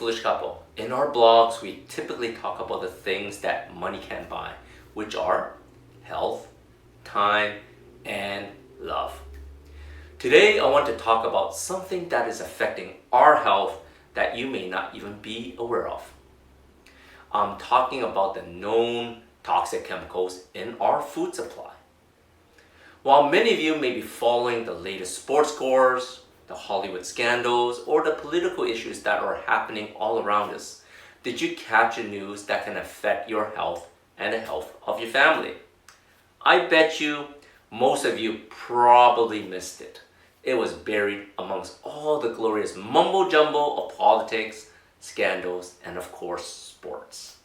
Foolish Couple. In our blogs, we typically talk about the things that money can't buy, which are health, time, and love. Today, I want to talk about something that is affecting our health that you may not even be aware of. I'm talking about the known toxic chemicals in our food supply. While many of you may be following the latest sports scores, the Hollywood scandals, or the political issues that are happening all around us, did you catch the news that can affect your health and the health of your family? I bet you most of you probably missed it. It was buried amongst all the glorious mumbo jumbo of politics, scandals, and of course sports.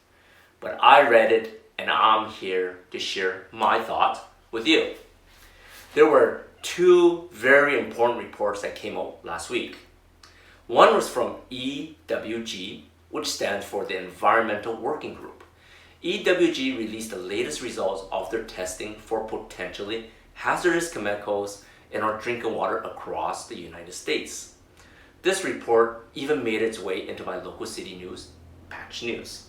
But I read it and I'm here to share my thoughts with you. There were two very important reports that came out last week. One was from EWG, which stands for the Environmental Working Group. EWG released the latest results of their testing for potentially hazardous chemicals in our drinking water across the United States. This report even made its way into my local city news, Patch News.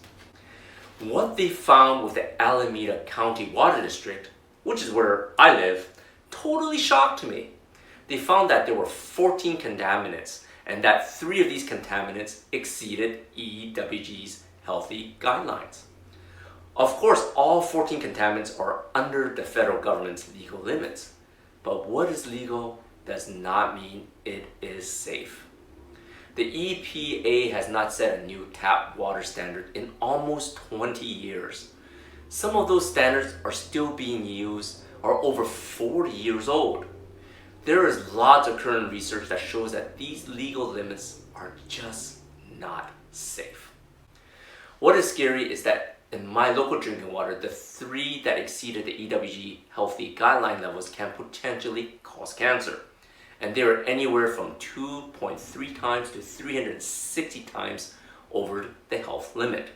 What they found with the Alameda County Water District, which is where I live, totally shocked me. They found that there were 14 contaminants and that 3 of these contaminants exceeded EWG's healthy guidelines. Of course, all 14 contaminants are under the federal government's legal limits, but what is legal does not mean it is safe. The EPA has not set a new tap water standard in almost 20 years. Some of those standards are still being used are over 40 years old. There is lots of current research that shows that these legal limits are just not safe. What is scary is that in my local drinking water, the 3 that exceeded the EWG healthy guideline levels can potentially cause cancer. And they are anywhere from 2.3 times to 360 times over the health limit.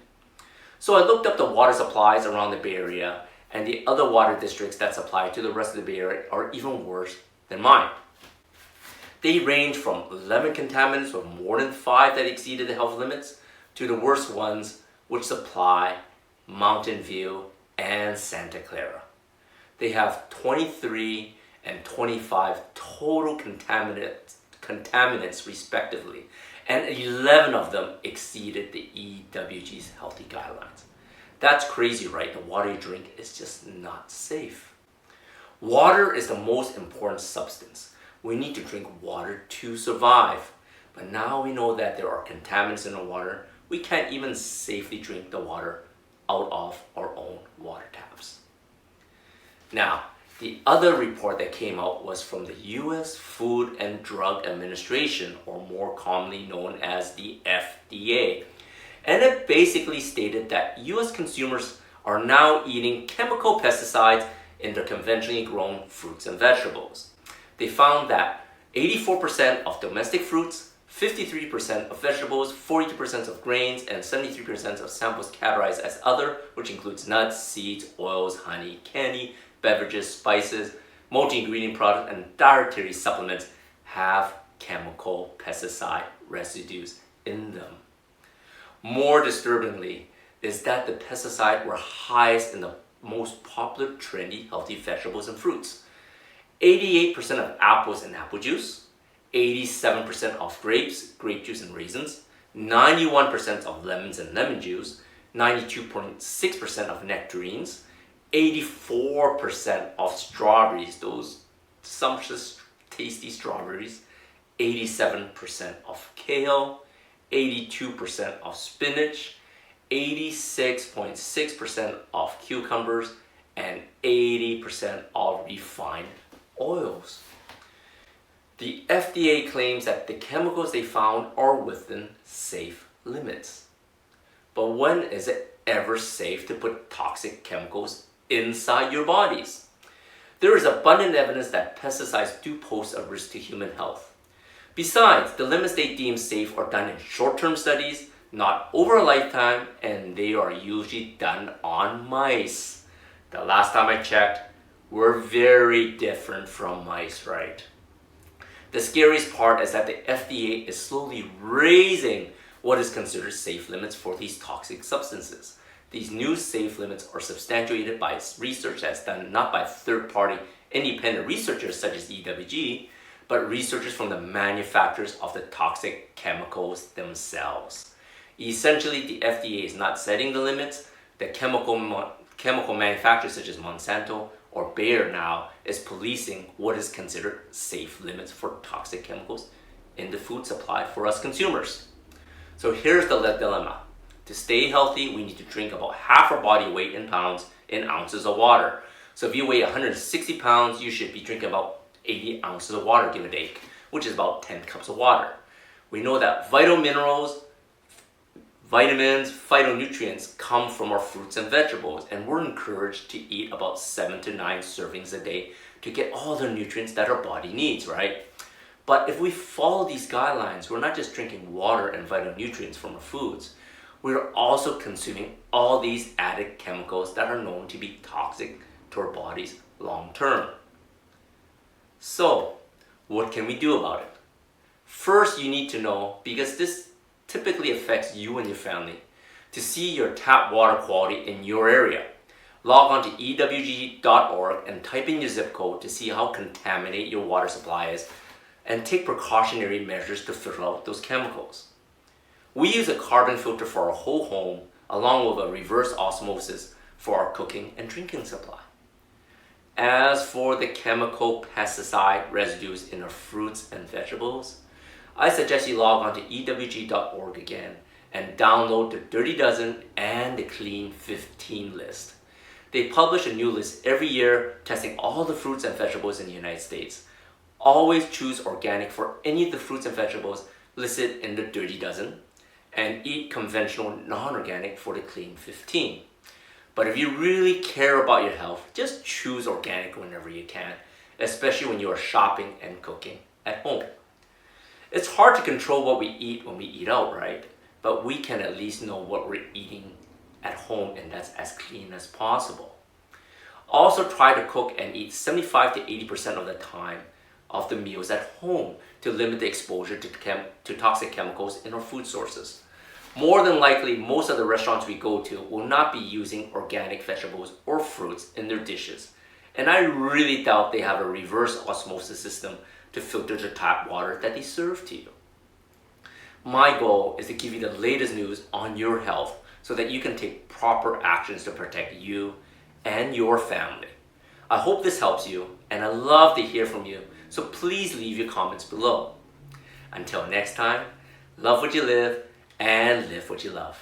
So I looked up the water supplies around the Bay Area, and the other water districts that supply to the rest of the Bay Area are even worse than mine. They range from 11 contaminants with more than 5 that exceeded the health limits to the worst ones, which supply Mountain View and Santa Clara. They have 23 and 25 total contaminants respectively, and 11 of them exceeded the EWG's healthy guidelines. That's crazy, right? The water you drink is just not safe. Water is the most important substance. We need to drink water to survive. But now we know that there are contaminants in the water. We can't even safely drink the water out of our own water taps. Now, the other report that came out was from the U.S. Food and Drug Administration, or more commonly known as the FDA. And it basically stated that U.S. consumers are now eating chemical pesticides in their conventionally grown fruits and vegetables. They found that 84% of domestic fruits, 53% of vegetables, 42% of grains, and 73% of samples categorized as other, which includes nuts, seeds, oils, honey, candy, beverages, spices, multi-ingredient products, and dietary supplements have chemical pesticide residues in them. More disturbingly is that the pesticides were highest in the most popular, trendy, healthy vegetables and fruits. 88% of apples and apple juice, 87% of grapes, grape juice and raisins, 91% of lemons and lemon juice, 92.6% of nectarines, 84% of strawberries, those sumptuous, tasty strawberries, 87% of kale, 82% of spinach, 86.6% of cucumbers, and 80% of refined oils. The FDA claims that the chemicals they found are within safe limits. But when is it ever safe to put toxic chemicals inside your bodies? There is abundant evidence that pesticides do pose a risk to human health. Besides, the limits they deem safe are done in short-term studies, not over a lifetime, and they are usually done on mice. The last time I checked, we're very different from mice, right? The scariest part is that the FDA is slowly raising what is considered safe limits for these toxic substances. These new safe limits are substantiated by research that's done not by third-party independent researchers such as EWG, but researchers from the manufacturers of the toxic chemicals themselves. Essentially, the FDA is not setting the limits. The chemical manufacturers such as Monsanto or Bayer now is policing what is considered safe limits for toxic chemicals in the food supply for us consumers. So here's the dilemma. To stay healthy, we need to drink about half our body weight in pounds in ounces of water. So if you weigh 160 pounds, you should be drinking about 80 ounces of water, give or take, which is about 10 cups of water. We know that vital minerals, vitamins, phytonutrients come from our fruits and vegetables, and we're encouraged to eat about 7 to 9 servings a day to get all the nutrients that our body needs, right? But if we follow these guidelines, we're not just drinking water and vital nutrients from our foods, we're also consuming all these added chemicals that are known to be toxic to our bodies long term. So, what can we do about it? First, you need to know, because this typically affects you and your family, to see your tap water quality in your area. Log on to ewg.org and type in your zip code to see how contaminated your water supply is and take precautionary measures to filter out those chemicals. We use a carbon filter for our whole home along with a reverse osmosis for our cooking and drinking supply. As for the chemical pesticide residues in our fruits and vegetables, I suggest you log on to ewg.org again and download the Dirty Dozen and the Clean 15 list. They publish a new list every year testing all the fruits and vegetables in the United States. Always choose organic for any of the fruits and vegetables listed in the Dirty Dozen, and eat conventional non-organic for the Clean 15. But if you really care about your health, just choose organic whenever you can, especially when you are shopping and cooking at home. It's hard to control what we eat when we eat out, right? But we can at least know what we're eating at home, and that's as clean as possible. Also try to cook and eat 75 to 80% of the time of the meals at home to limit the exposure to toxic chemicals in our food sources. More than likely, most of the restaurants we go to will not be using organic vegetables or fruits in their dishes. And I really doubt they have a reverse osmosis system to filter the tap water that they serve to you. My goal is to give you the latest news on your health so that you can take proper actions to protect you and your family. I hope this helps you, and I love to hear from you, so please leave your comments below. Until next time, love what you live and live what you love.